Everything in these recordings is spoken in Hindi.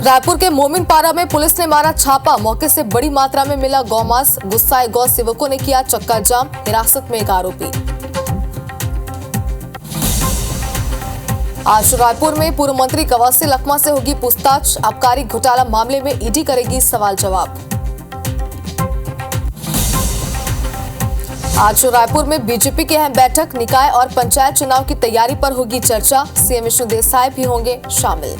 रायपुर के मोमिनपारा में पुलिस ने मारा छापा। मौके से बड़ी मात्रा में मिला गौमांस। गुस्साए गौ सेवकों ने किया चक्का जाम। हिरासत में एक आरोपी। आज रायपुर में पूर्व मंत्री कवासी लखमा से होगी पूछताछ। आबकारी घोटाला मामले में ईडी करेगी सवाल जवाब। आज रायपुर में बीजेपी की अहम बैठक। निकाय और पंचायत चुनाव की तैयारी पर होगी चर्चा। सीएम विष्णु देसाई भी होंगे शामिल।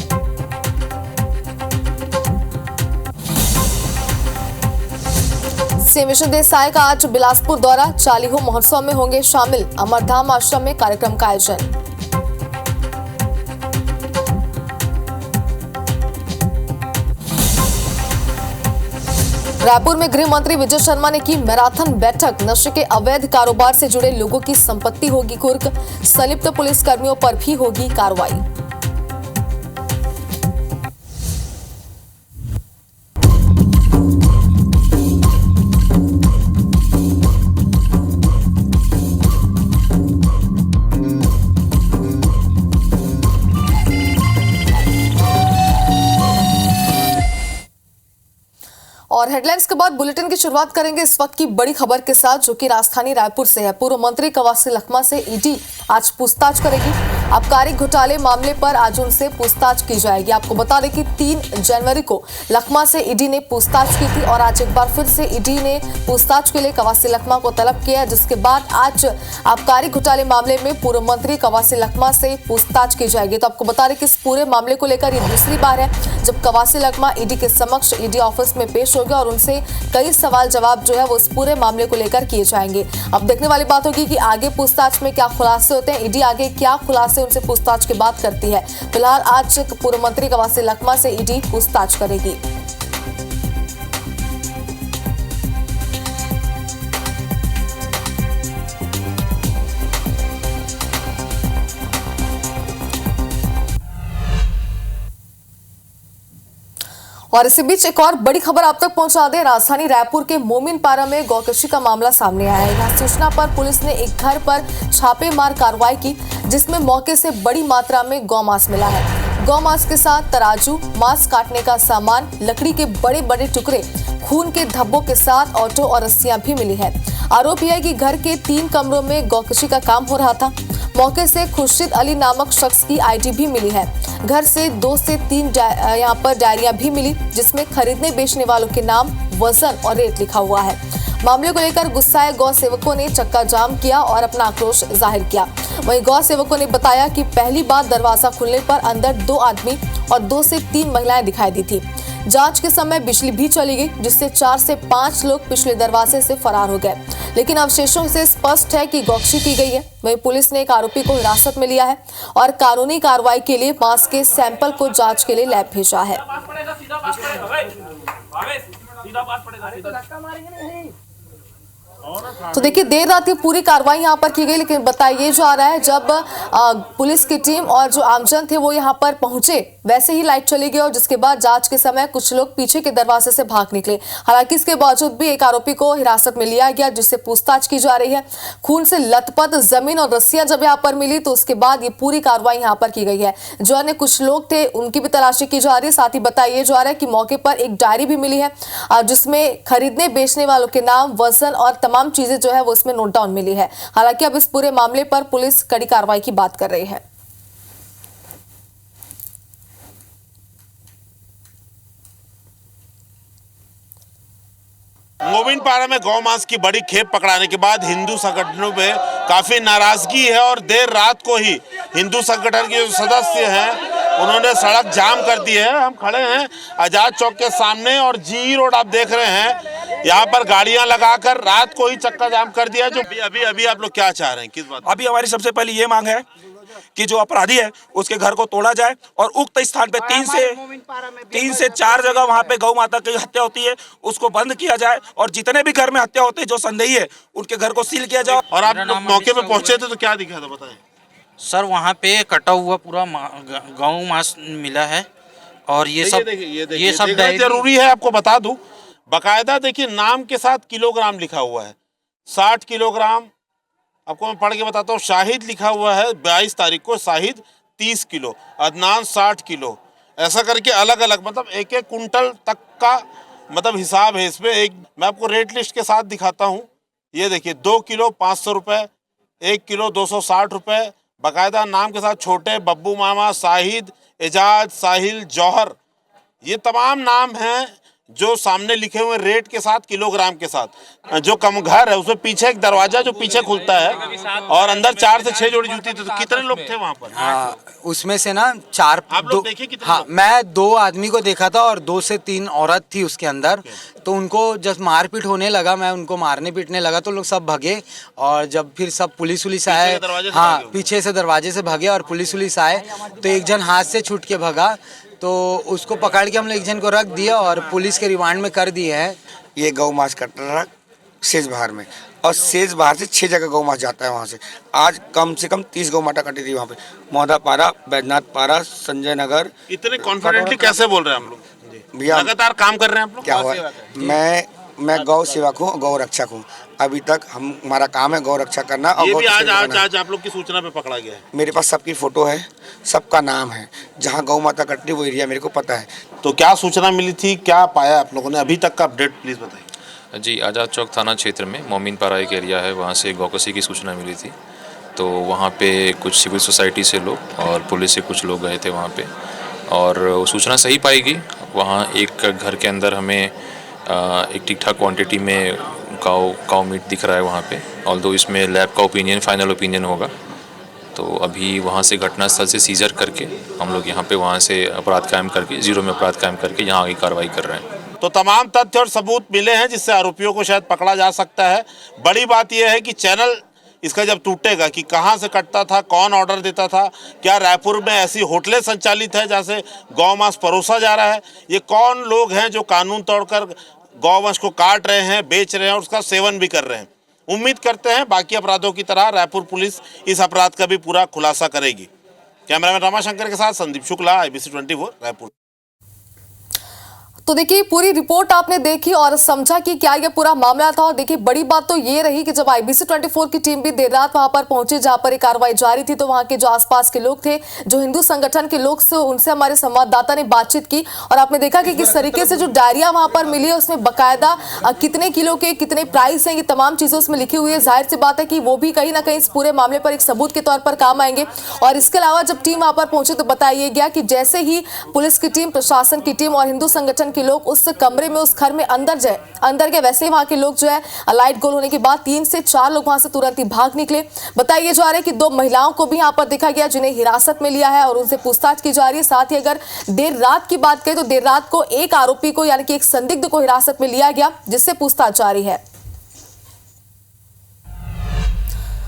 सीएम विष्णु देसाई का आज बिलासपुर दौरा। चालीहो महोत्सव में होंगे शामिल। अमरधाम आश्रम में कार्यक्रम का आयोजन। रायपुर में गृह मंत्री विजय शर्मा ने की मैराथन बैठक। नशे के अवैध कारोबार से जुड़े लोगों की संपत्ति होगी कुर्क। संलिप्त पुलिसकर्मियों पर भी होगी कार्रवाई। और हेडलाइंस के बाद बुलेटिन की शुरुआत करेंगे इस वक्त की बड़ी खबर के साथ, जो कि राजधानी रायपुर से है। पूर्व मंत्री कवासी लखमा से ईडी आज पूछताछ करेगी। आबकारी घोटाले मामले पर आज उनसे पूछताछ की जाएगी। आपको बता दें कि 3 जनवरी को लखमा से ईडी ने पूछताछ की थी और आज एक बार फिर से ईडी ने पूछताछ के लिए कवासी लखमा को तलब किया, जिसके बाद आज आबकारी घोटाले मामले में पूर्व मंत्री कवासी लखमा से पूछताछ की जाएगी। तो आपको बता दें कि इस पूरे मामले को लेकर ये दूसरी बार है जब कवासी लखमा ईडी के समक्ष ईडी ऑफिस में पेश होगा और उनसे कई सवाल जवाब जो है वो इस पूरे मामले को लेकर किए जाएंगे। अब देखने वाली बात होगी कि आगे पूछताछ में क्या खुलासे होते हैं, ईडी आगे क्या खुलासे उनसे पूछताछ के बाद करती है। फिलहाल आज पूर्व मंत्री कवासी लखमा से ईडी पूछताछ करेगी। और इसी बीच एक और बड़ी खबर आप तक पहुंचा दें। राजधानी रायपुर के मोमिनपारा में गौकशी का मामला सामने आया है। यहाँ सूचना पर पुलिस ने एक घर पर छापेमार कार्रवाई की, जिसमें मौके से बड़ी मात्रा में गौमांस मिला है। गौमांस के साथ तराजू, मांस काटने का सामान, लकड़ी के बड़े बड़े टुकड़े, खून के धब्बों के साथ ऑटो और रस्सियां भी मिली है। आरोप यह है कि घर के 3 कमरों में गौकशी का काम हो रहा था। मौके से खुर्शीद अली नामक शख्स की आईडी भी मिली है। घर से 2 से 3 यहाँ पर डायरियां भी मिली, जिसमें खरीदने बेचने वालों के नाम, वजन और रेट लिखा हुआ है। मामले को लेकर गुस्साए गौ सेवकों ने चक्का जाम किया और अपना आक्रोश जाहिर किया। वहीं गौ सेवकों ने बताया कि पहली बार दरवाजा खुलने पर अंदर 2 आदमी और 2 से 3 महिलाएं दिखाई दी थी। जांच के समय बिजली भी चली गई, जिससे 4 से 5 लोग पिछले दरवाजे से फरार हो गए, लेकिन अवशेषों से स्पष्ट है कि गौकशी की गई है। वहीं पुलिस ने एक आरोपी को हिरासत में लिया है और कानूनी कार्रवाई के लिए मांस के सैंपल को जांच के लिए लैब भेजा है। तो देखिए, देर रात ये पूरी कार्रवाई यहाँ पर की गई, लेकिन बताया जा रहा है जब पुलिस की टीम और जो आमजन थे वो यहाँ पर पहुंचे, वैसे ही लाइट चली गई और जिसके बाद जांच के समय कुछ लोग पीछे के दरवाजे से भाग निकले। हालांकि इसके बावजूद भी एक आरोपी को हिरासत में लिया गया, जिससे पूछताछ की जा रही है। खून से लथपथ जमीन और रस्सियां जब यहाँ पर मिली तो उसके बाद ये पूरी कार्रवाई यहाँ पर की गई है। जो अन्य कुछ लोग थे उनकी भी तलाशी की जा रही है। साथ ही बताया जा रहा है कि मौके पर एक डायरी भी मिली है, जिसमें खरीदने बेचने वालों के नाम, वजन और तमाम चीजें जो है वो इसमें नोट डाउन मिली है। हालांकि अब इस पूरे मामले पर पुलिस कड़ी कार्रवाई की बात कर रही है। मोमिनपारा में गौमांस की बड़ी खेप पकड़ाने के बाद हिंदू संगठनों में काफी नाराजगी है और देर रात को ही हिंदू संगठन के जो सदस्य हैं उन्होंने सड़क जाम कर दी है। हम खड़े हैं आजाद चौक के सामने और जी रोड आप देख रहे हैं, यहाँ पर गाड़ियां लगाकर रात को ही चक्का जाम कर दिया। जो अभी आप लोग क्या चाह रहे हैं, किस बात? अभी हमारी सबसे पहले ये मांग है कि जो अपराधी है उसके घर को तोड़ा जाए और उक्त स्थान पे 3 से 4 जगह वहाँ पे गौ माता की हत्या होती है, उसको बंद किया जाए और जितने भी घर में हत्या होते हैं जो संदेही है उनके घर को सील किया जाए। और आप मौके पे पहुंचे थे तो क्या दिखा था, बताएं सर। वहाँ पे कटा हुआ पूरा गौ मांस मिला है और ये सब जरूरी है। आपको बता दूं, बाकायदा देखिए नाम के साथ किलोग्राम लिखा हुआ है, 60 किलोग्राम। आपको मैं पढ़ के बताता हूँ। शाहिद लिखा हुआ है 22 तारीख को, शाहिद 30 किलो, अदनान 60 किलो, ऐसा करके अलग अलग मतलब एक एक कुंटल तक का मतलब हिसाब है इसमें। एक मैं आपको रेट लिस्ट के साथ दिखाता हूँ। ये देखिए 2 किलो 500 रुपये, 1 किलो 260 रुपये, बाकायदा नाम के साथ छोटे, बब्बू मामा, शाहिद, एजाज, साहिल, जौहर, ये तमाम नाम हैं जो सामने लिखे हुए रेट के साथ किलोग्राम के साथ। जो कम घर है उसमें पीछे एक दरवाजा जो पीछे खुलता है और अंदर 4 से 6 जोड़ी जूती थी। तो कितने लोग थे वहाँ पर? हाँ, उसमें से ना 4 आप लोग देखे कितने हाँ लोग? मैं 2 आदमी को देखा था और 2 से 3 औरत थी उसके अंदर। तो उनको जब मारपीट होने लगा, मैं उनको मारने पीटने लगा तो लोग सब भगे। और जब फिर सब पुलिस आए, हाँ पीछे से दरवाजे से भागे और पुलिस आए तो एक जन हाथ से छूट के भगा। तो उसको पकड़ के हम लोग एक जन को रख दिया और पुलिस के रिमांड में कर दिए हैं। ये गौ मांस कट रहा सेज बहार में, और सेज बहार से 6 जगह गौ मांस जाता है वहाँ से। आज कम से कम 30 गौ माता कटी थी वहाँ पे, मोहदापारा, बैजनाथ पारा, संजय नगर। इतने कॉन्फिडेंटली कैसे बोल रहे हैं हम लोग? भैया लगातार काम कर रहे हैं आप लोग? क्या हुआ, मैं गौ सेवक हूँ, गौ रक्षक हूँ। अभी तक हमारा काम है गौ रक्षा करना। और ये गौ भी की आज सेवा आज करना। आज आप लोग की सूचना पे पकड़ा गया है। मेरे पास सबकी फोटो है, सबका नाम है, जहाँ गौ माता कट रही वो एरिया मेरे को पता है। तो क्या सूचना मिली थी, क्या पाया आप लोगों ने, अभी तक का अपडेट प्लीज बताइए। जी, आज़ाद चौक थाना क्षेत्र में मोमिन पारा एक एरिया है, वहाँ से गौकसी की सूचना मिली थी। तो वहाँ पे कुछ सिविल सोसाइटी से लोग और पुलिस से कुछ लोग गए थे वहाँ पे, और वो सूचना सही पाएगी। वहाँ एक घर के अंदर हमें एक ठीक ठाक क्वांटिटी में काऊ मीट दिख रहा है वहाँ पे। ऑल्दो इसमें लैब का ओपिनियन फाइनल ओपिनियन होगा। तो अभी वहाँ से घटनास्थल से सीजर करके हम लोग यहाँ पे वहाँ से अपराध कायम करके, जीरो में अपराध कायम करके यहाँ आगे कार्रवाई कर रहे हैं। तो तमाम तथ्य और सबूत मिले हैं जिससे आरोपियों को शायद पकड़ा जा सकता है। बड़ी बात यह है कि चैनल इसका जब टूटेगा कि कहाँ से कटता था, कौन ऑर्डर देता था, क्या रायपुर में ऐसी होटलें संचालित है जहाँ से गौ मांस परोसा जा रहा है, ये कौन लोग हैं जो कानून तोड़कर गौवंश को काट रहे हैं, बेच रहे हैं और उसका सेवन भी कर रहे हैं। उम्मीद करते हैं बाकी अपराधों की तरह रायपुर पुलिस इस अपराध का भी पूरा खुलासा करेगी। कैमरामैन रमाशंकर के साथ संदीप शुक्ला, IBC 24 रायपुर। तो देखिए पूरी रिपोर्ट आपने देखी और समझा कि क्या ये पूरा मामला था। और देखिए बड़ी बात तो ये रही कि जब IBC 24 की टीम भी देर रात वहां पर पहुंची जहां पर एक कार्रवाई जारी थी, तो वहां के जो आसपास के लोग थे, जो हिंदू संगठन के लोग से, उनसे हमारे संवाददाता ने बातचीत की और आपने देखा कि किस तरीके से जो डायरिया वहां पर मिली है उसमें बाकायदा कितने किलो के कितने प्राइस है, ये तमाम चीजें उसमें लिखी हुई है। जाहिर सी बात है कि वो भी कहीं ना कहीं इस पूरे मामले पर एक सबूत के तौर पर काम आएंगे। और इसके अलावा जब टीम वहां पर पहुंची तो बताया गया कि जैसे ही पुलिस की टीम, प्रशासन की टीम और हिंदू संगठन के लोग उस कमरे में, उस घर में अंदर गए, वैसे ही वहां के लोग जो है लाइट गोल होने के बाद 3 से 4 लोग वहां से तुरंत ही भाग निकले। बताइए जा रहा है कि 2 महिलाओं को भी यहां पर देखा गया जिन्हें हिरासत में लिया है और उनसे पूछताछ की जा रही है। साथ ही अगर देर रात की बात करें तो देर रात को एक आरोपी को यानी कि एक संदिग्ध को हिरासत में लिया गया जिससे पूछताछ जारी है।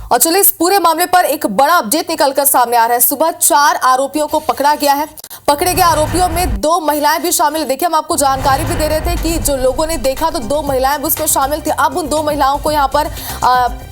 और चलिए इस पूरे मामले पर एक बड़ा अपडेट निकलकर सामने आ रहा है। सुबह 4 आरोपियों को पकड़ा गया है। पकड़े गए आरोपियों में 2 महिलाएं भी शामिल है। देखिए हम आपको जानकारी भी दे रहे थे कि जो लोगों ने देखा तो 2 महिलाएं भी उसमें शामिल थी। अब उन 2 महिलाओं को यहां पर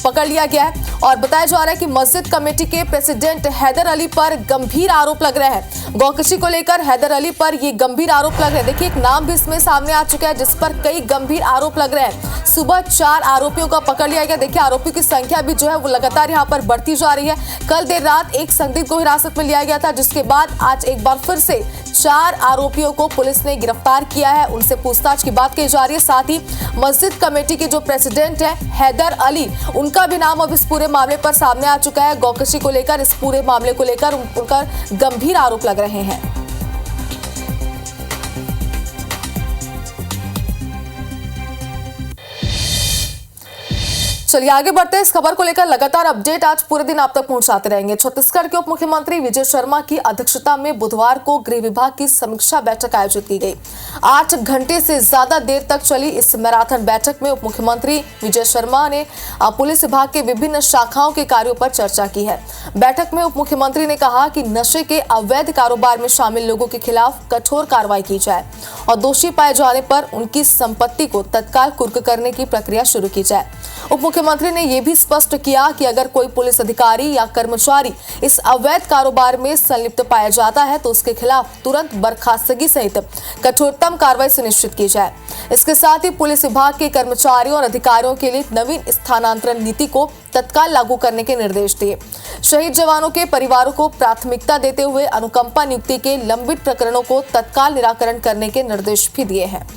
पकड़ लिया गया है और बताया जा रहा है कि मस्जिद कमेटी के प्रेसिडेंट हैदर अली पर गंभीर आरोप लग रहे हैं। गौकशी को लेकर हैदर अली पर ये गंभीर आरोप लग रहे हैं। देखिए एक नाम भी इसमें सामने आ चुका है जिस पर कई गंभीर आरोप लग रहे हैं। सुबह 4 आरोपियों का पकड़ लिया गया। देखिए आरोपियों की संख्या भी जो है वो लगातार यहाँ पर बढ़ती जा रही है। कल देर रात एक संदिग्ध को हिरासत में लिया गया था, जिसके बाद आज एक बार फिर से 4 आरोपियों को पुलिस ने गिरफ्तार किया है। उनसे पूछताछ की बात की जा रही है। साथ ही मस्जिद कमेटी के जो प्रेसिडेंट है हैदर अली, उनका भी नाम अब इस पूरे मामले पर सामने आ चुका है। गौकशी को लेकर, इस पूरे मामले को लेकर उनका गंभीर आरोप लग रहे हैं। चलिए आगे बढ़ते हैं। इस खबर को लेकर लगातार अपडेट आज पूरे दिन आप तक पहुंचाते रहेंगे। छत्तीसगढ़ के उप मुख्यमंत्री विजय शर्मा की अध्यक्षता में बुधवार को गृह विभाग की समीक्षा बैठक आयोजित की गई। 8 घंटे से ज्यादा देर तक चली इस मैराथन बैठक में उप मुख्यमंत्री विजय शर्मा ने पुलिस विभाग के विभिन्न शाखाओं के कार्यों पर चर्चा की है। बैठक में उप मुख्यमंत्री ने कहा कि नशे के अवैध कारोबार में शामिल लोगों के खिलाफ कठोर कार्रवाई की जाए और दोषी पाए जाने पर उनकी संपत्ति को तत्काल कुर्क करने की प्रक्रिया शुरू की जाए। उप मुख्यमंत्री ने यह भी स्पष्ट किया कि अगर कोई पुलिस अधिकारी या कर्मचारी इस अवैध कारोबार में संलिप्त पाया जाता है तो उसके खिलाफ तुरंत बर्खास्तगी सहित कठोरतम कार्रवाई सुनिश्चित की जाए। इसके साथ ही पुलिस विभाग के कर्मचारियों और अधिकारियों के लिए नवीन स्थानांतरण नीति को तत्काल लागू करने के निर्देश दिए। शहीद जवानों के परिवारों को प्राथमिकता देते हुए अनुकंपा नियुक्ति के लंबित प्रकरणों को तत्काल निराकरण करने के निर्देश भी दिए हैं।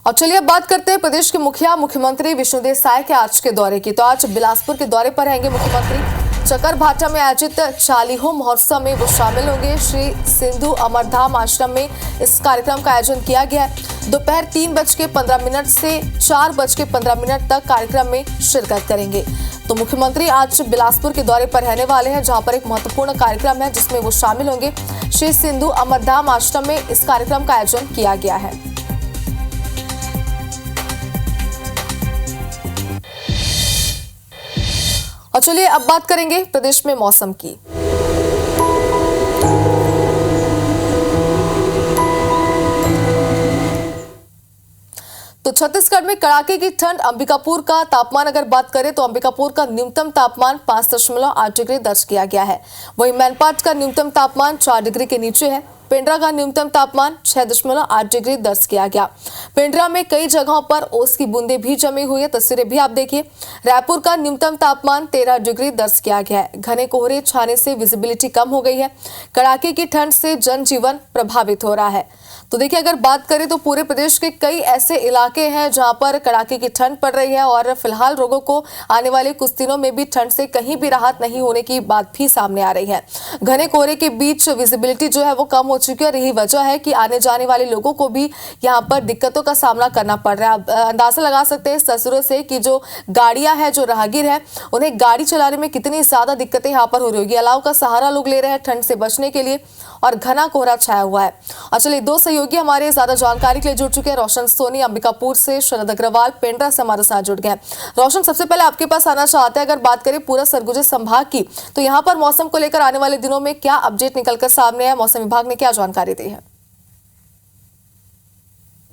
और चलिए अब बात करते हैं प्रदेश के मुख्यमंत्री विष्णुदेव साय के आज के दौरे की। तो आज बिलासपुर के दौरे पर रहेंगे मुख्यमंत्री। चकरभाटा में आयोजित 40वां महोत्सव में वो शामिल होंगे। श्री सिंधु अमरधाम आश्रम में इस कार्यक्रम का आयोजन किया गया है। दोपहर 3:15 से 4:15 तक कार्यक्रम में शिरकत करेंगे। तो मुख्यमंत्री आज बिलासपुर के दौरे पर रहने वाले हैं, जहां पर एक महत्वपूर्ण कार्यक्रम है जिसमें वो शामिल होंगे। श्री सिंधु अमरधाम आश्रम में इस कार्यक्रम का आयोजन किया गया है। और चलिए अब बात करेंगे प्रदेश में मौसम की। तो छत्तीसगढ़ में कड़ाके की ठंड। अंबिकापुर का तापमान अगर बात करें तो अंबिकापुर का न्यूनतम तापमान 5.8 डिग्री दर्ज किया गया है। वहीं मैनपाट का न्यूनतम तापमान 4 डिग्री के नीचे है। पेंड्रा का न्यूनतम तापमान 6.8 डिग्री दर्ज किया गया। पेंड्रा में कई जगहों पर ओस की बूंदें भी जमी हुई है। तस्वीरें भी आप देखिए। रायपुर का न्यूनतम तापमान 13 डिग्री दर्ज किया गया है। घने कोहरे छाने से विजिबिलिटी कम हो गई है। कड़ाके की ठंड से जनजीवन प्रभावित हो रहा है। तो देखिए, अगर बात करें तो पूरे प्रदेश के कई ऐसे इलाके हैं जहां पर कड़ाके की ठंड पड़ रही है और फिलहाल लोगों को आने वाले कुछ दिनों में भी ठंड से कहीं भी राहत नहीं होने की बात भी सामने आ रही है। घने कोहरे के बीच विजिबिलिटी जो है वो कम हो चुकी है और यही वजह है कि आने जाने वाले लोगों को भी यहाँ पर दिक्कतों का सामना करना पड़ रहा है। आप अंदाजा लगा सकते हैं इस तस्वीरों से कि जो गाड़ियां हैं, जो राहगीर है, उन्हें गाड़ी चलाने में कितनी ज्यादा दिक्कतें यहाँ पर हो रही होगी। अलाव का सहारा लोग ले रहे हैं ठंड से बचने के लिए और घना कोहरा छाया हुआ है। और चलिए, दो सहयोगी हमारे ज्यादा जानकारी के लिए जुड़ चुके हैं। रोशन सोनी अंबिकापुर से, शरद अग्रवाल पेंड्रा से हमारे साथ जुड़ गए हैं। रोशन, सबसे पहले आपके पास आना चाहते हैं, अगर बात करें पूरा सरगुजा संभाग की, तो यहाँ पर मौसम को लेकर आने वाले दिनों में क्या अपडेट निकलकर सामने है? मौसम विभाग ने क्या जानकारी दी है?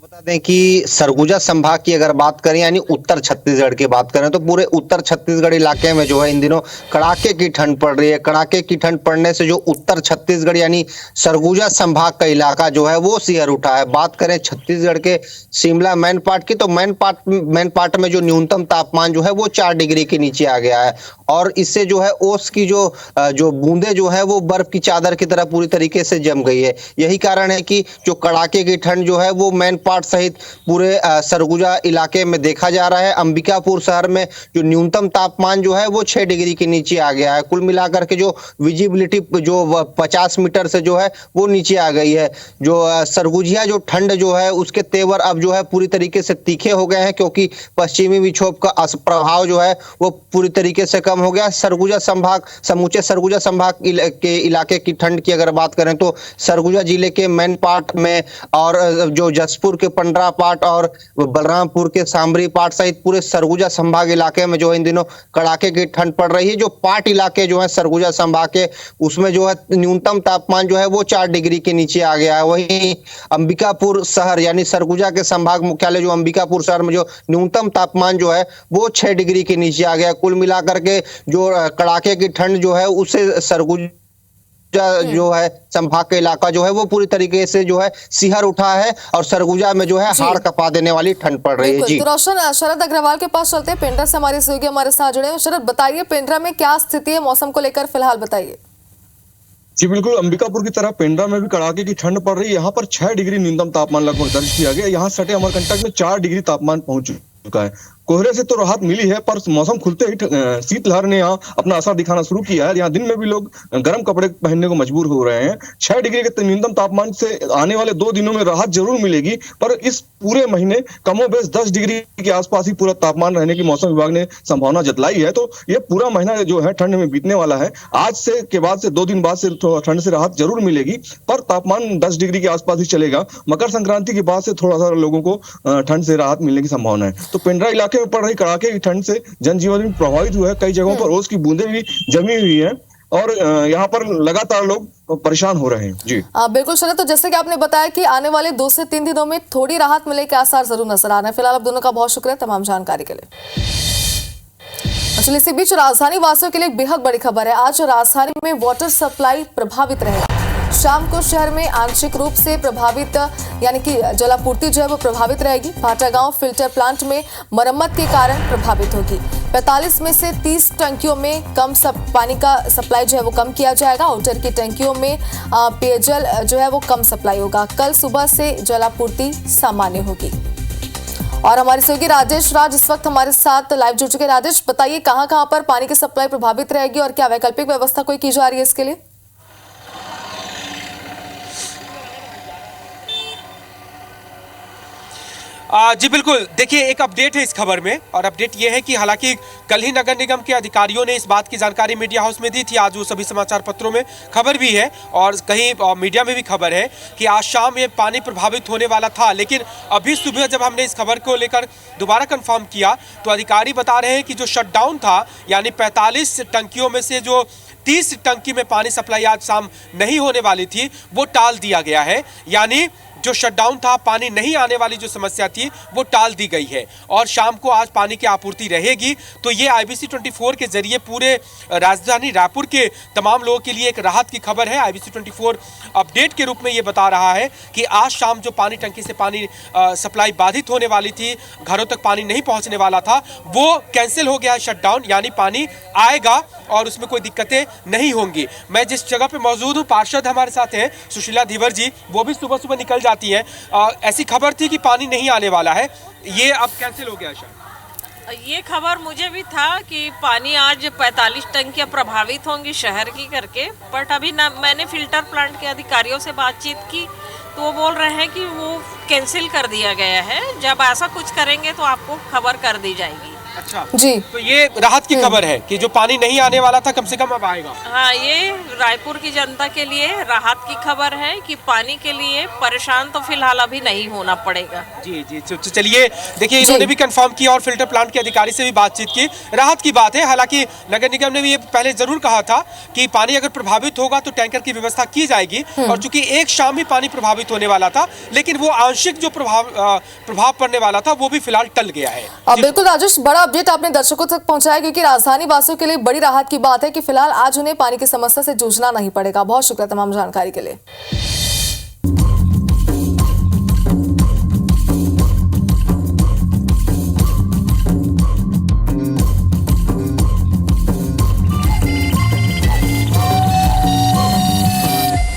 बता दें कि सरगुजा संभाग की अगर बात करें यानी उत्तर छत्तीसगढ़ की बात करें तो पूरे उत्तर छत्तीसगढ़ इलाके में जो है इन दिनों कड़ाके की ठंड पड़ रही है। कड़ाके की ठंड पड़ने से जो उत्तर छत्तीसगढ़ यानी सरगुजा संभाग का इलाका जो है वो सिहर उठा है। बात करें छत्तीसगढ़ के शिमला मैनपाट की, तो मैनपाट में जो न्यूनतम तापमान जो है वो 4 डिग्री के नीचे आ गया है और इससे जो है ओस की जो बूंदे जो है वो बर्फ की चादर की तरह पूरी तरीके से जम गई है। यही कारण है कि जो कड़ाके की ठंड जो है वो मैनपाट सहित पूरे सरगुजा इलाके में देखा जा रहा है। अंबिकापुर शहर में जो न्यूनतम तापमान जो है वो 6 डिग्री के नीचे आ गया है। कुल मिलाकर के जो विजिबिलिटी जो 50 मीटर से जो है वो नीचे आ गई है। जो सरगुजिया जो ठंड जो है उसके तेवर अब जो है पूरी तरीके से तीखे हो गए हैं, क्योंकि पश्चिमी विक्षोभ का प्रभाव जो है वो पूरी तरीके से कम हो गया। सरगुजा संभाग, समूचे सरगुजा संभाग के इलाके की ठंड की अगर बात करें तो सरगुजा जिले के मैनपाट में और जो जसपुर के पंडरा पाट और बलरामपुर के सांबरी पाट सहित पूरे सरगुजा संभाग इलाके में जो इन दिनों कड़ाके की ठंड पड़ रही है। जो पाट इलाके जो है सरगुजा संभाग के, उसमें जो है न्यूनतम तापमान जो है वो 4 डिग्री के नीचे आ गया है। वहीं अंबिकापुर शहर यानी सरगुजा के संभाग मुख्यालय जो अंबिकापुर शहर में जो न्यूनतम तापमान जो है वो 6 डिग्री के नीचे आ गया। कुल मिलाकर के जो कड़ाके की ठंड जो है उससे सरगुजा जो है संभाग का इलाका जो है वो पूरी तरीके से जो है सिहर उठा है और सरगुजा में जो है हाड़ कपा देने वाली ठंड पड़ रही है। जी तो रोशन, शरद अग्रवाल के पास चलते हैं। पेंड्रा से हमारे सहयोगी हमारे साथ जुड़े हैं। शरद, बताइए पेंड्रा में क्या स्थिति है मौसम को लेकर फिलहाल, बताइए। जी बिल्कुल, अंबिकापुर की तरह पेंड्रा में भी कड़ाके की ठंड पड़ रही है। यहाँ पर 6 डिग्री न्यूनतम तापमान लगभग दर्ज किया गया। यहाँ सटे अमरकंटक में 4 डिग्री तापमान पहुंच चुका है। कोहरे से तो राहत मिली है, पर मौसम खुलते ही शीतलहर ने यहाँ अपना असर दिखाना शुरू किया है। यहाँ दिन में भी लोग गर्म कपड़े पहनने को मजबूर हो रहे हैं। 6 डिग्री के न्यूनतम तापमान से आने वाले 2 दिनों में राहत जरूर मिलेगी, पर इस पूरे महीने कमोबेश 10 डिग्री के आसपास ही पूरा तापमान रहने की मौसम विभाग ने संभावना जतलाई है। तो ये पूरा महीना जो है ठंड में बीतने वाला है। आज से के बाद से 2 दिन बाद से ठंड से राहत जरूर मिलेगी, पर तापमान 10 डिग्री के आसपास ही चलेगा। मकर संक्रांति के बाद से थोड़ा सा लोगों को ठंड से राहत मिलने की संभावना है। तो पेंड्रा इलाके में पड़ रही कड़ाके की ठंड से जनजीवन भी प्रभावित हुआ है। कई जगहों पर ओस की बूंदें भी जमी हुई है और यहाँ पर लगातार लोग परेशान हो रहे हैं। जी बिल्कुल शरद, तो जैसे कि आपने बताया कि आने वाले 2 से 3 दिनों में थोड़ी राहत मिले के आसार जरूर नजर आ रहे हैं। फिलहाल आप दोनों का बहुत शुक्रिया तमाम जानकारी के लिए। चलिए, इसी बीच राजधानी वासियों के लिए एक बेहद बड़ी खबर है। आज राजधानी में वाटर सप्लाई प्रभावित रहेगा। शाम को शहर में आंशिक रूप से प्रभावित यानी कि जलापूर्ति जो है वो प्रभावित रहेगी। भाटा गांव फिल्टर प्लांट में मरम्मत के कारण प्रभावित होगी। 45 में से 30 टंकियों में पानी का सप्लाई जो है वो कम किया जाएगा। आउटर की टंकियों में पेयजल जो है वो कम सप्लाई होगा। कल सुबह से जलापूर्ति सामान्य होगी। और हमारे सहयोगी राज इस वक्त हमारे साथ लाइव जुड़ चुके। राजेश, बताइए कहां पर पानी की सप्लाई प्रभावित रहेगी और क्या वैकल्पिक व्यवस्था कोई की जा रही है इसके लिए? जी बिल्कुल, देखिए एक अपडेट है इस खबर में, और अपडेट ये है कि हालांकि कल ही नगर निगम के अधिकारियों ने इस बात की जानकारी मीडिया हाउस में दी थी। आज वो सभी समाचार पत्रों में खबर भी है और कहीं मीडिया में भी खबर है कि आज शाम ये पानी प्रभावित होने वाला था। लेकिन अभी सुबह जब हमने इस खबर को लेकर दोबारा कंफर्म किया तो अधिकारी बता रहे हैं कि जो शटडाउन था, यानी 45 टंकियों में से जो 30 टंकी में पानी सप्लाई आज शाम नहीं होने वाली थी वो टाल दिया गया है। यानी जो शटडाउन था, पानी नहीं आने वाली जो समस्या थी वो टाल दी गई है और शाम को आज पानी की आपूर्ति रहेगी। तो ये IBC 24 के जरिए पूरे राजधानी रायपुर के तमाम लोगों के लिए एक राहत की खबर है। IBC 24 अपडेट के रूप में ये बता रहा है कि आज शाम जो पानी टंकी से पानी सप्लाई बाधित होने वाली थी, घरों तक पानी नहीं पहुंचने वाला था, वो कैंसिल हो गया है शटडाउन। यानी पानी आएगा और उसमें कोई दिक्कतें नहीं होंगी। मैं जिस जगह पे मौजूद हूँ, पार्षद हमारे साथ हैं सुशीला धीवर जी, वो भी सुबह सुबह निकल जाती है। ऐसी खबर थी कि पानी नहीं आने वाला है, ये अब कैंसिल हो गया शायद। ये खबर मुझे भी था कि पानी आज 45 टंकियां प्रभावित होंगी शहर की करके, बट अभी ना मैंने फिल्टर प्लांट के अधिकारियों से बातचीत की तो वो बोल रहे हैं कि वो कैंसिल कर दिया गया है। जब ऐसा कुछ करेंगे तो आपको खबर कर दी जाएगी। अच्छा जी, तो ये राहत की खबर है कि जो पानी नहीं आने वाला था कम से कम अब आएगा। हाँ, ये रायपुर की जनता के लिए राहत की खबर है कि पानी के लिए परेशान तो फिलहाल अभी नहीं होना पड़ेगा। जी जी, चलिए देखिए, इन्होंने भी कंफर्म किया और फिल्टर प्लांट के अधिकारी से भी बातचीत की। राहत की बात है। हालांकि नगर निगम ने भी ये पहले जरूर कहा था कि पानी अगर प्रभावित होगा तो टैंकर की व्यवस्था की जाएगी, और चूंकि एक शाम ही पानी प्रभावित होने वाला था, लेकिन वो आंशिक जो प्रभाव पड़ने वाला था वो भी फिलहाल टल गया है। बिल्कुल राजेश, बड़ा अपडेट आपने दर्शकों तक पहुंचाया, क्योंकि राजधानी वासियों के लिए बड़ी राहत की बात है कि फिलहाल आज उन्हें पानी की समस्या से जूझना नहीं पड़ेगा। बहुत शुक्रिया तमाम जानकारी के लिए।